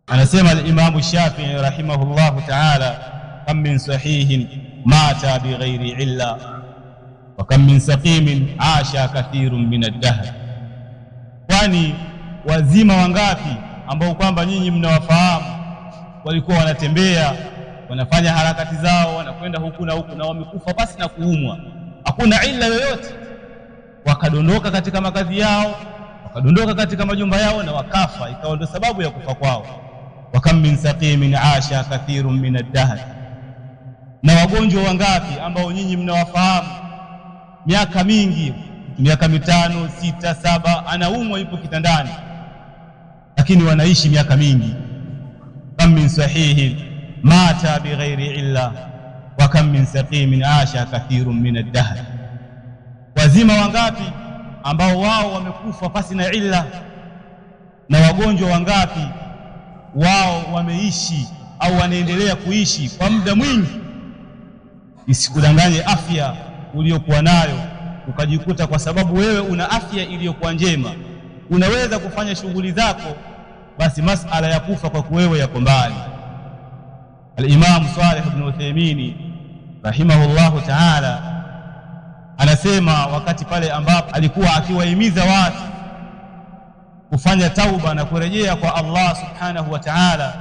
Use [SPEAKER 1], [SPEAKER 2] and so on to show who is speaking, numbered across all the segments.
[SPEAKER 1] Anasema al-Imam Shafi'i rahimahullahu ta'ala, kam min sahihin mata bighairi illa wa kam min saqimin asha kathirun min ad-dahr. Kwani wazima wangapi ambao kwamba nyinyi mnawafahamu walikuwa wanatembea wanafanya harakati zao wanakwenda huku na huku na wamekufa basi na kuumwa, hakuna illa yoyote, wakadondoka katika makazi yao, wakadondoka katika majumba yao na wakafa, ikawa ndio sababu ya kufa kwao. Wa kam min saqimin asha kathirun min ad-dahr. Na wagonjwa wangapi ambao nyinyi mnawafahamu miaka mingi, miaka 5, 6, 7, anaumwa yupo kitandani lakini wanaishi miaka mingi. Kam min sahihin mata bighairi illa wa kam min saqimin asha kathirun min ad-dahr. Wazima wangapi ambao wao wamekufa pasi na illa, na wagonjwa wangapi wao wameishi au wanaendelea kuishi kwa muda mwingi. Isikudanganye afya uliyokuwa nayo ukajikuta kwa sababu wewe una afya iliyokuwa njema unaweza kufanya shughuli zako, basi masala ya kufa kwa wewe yako mbali. Al-Imam Salih ibn Uthaymeen rahimahullahu ta'ala anasema wakati pale ambapo alikuwa akiwahimiza watu kufanya tauba na kurejea kwa Allah subhanahu wa ta'ala,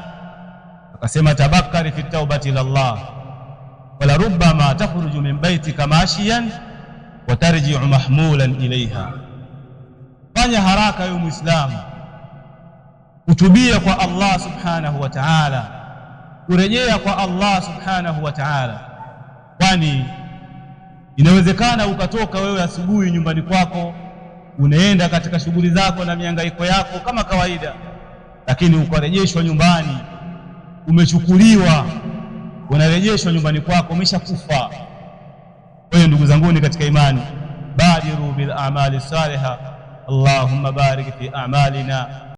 [SPEAKER 1] akasema tabakkari fi taubati ila Allah wala rubbama takhruju min baitika mashiyan wa tarji'u mahmulan ilayha. Fanya haraka wewe Muislamu kutubia kwa Allah subhanahu wa ta'ala, kurejea kwa Allah subhanahu wa ta'ala, kwani inawezekana ukatoka wewe asubuhi nyumbani kwako unaenda katika shughuli zako na mihangaiko yako kama kawaida, lakini ukarejeshwa nyumbani, umechukuliwa, unarejeshwa nyumbani kwako umeshakufa. Kwa hiyo ndugu zanguni katika imani, badiru bil a'mali salihah. Allahumma barik fi a'malina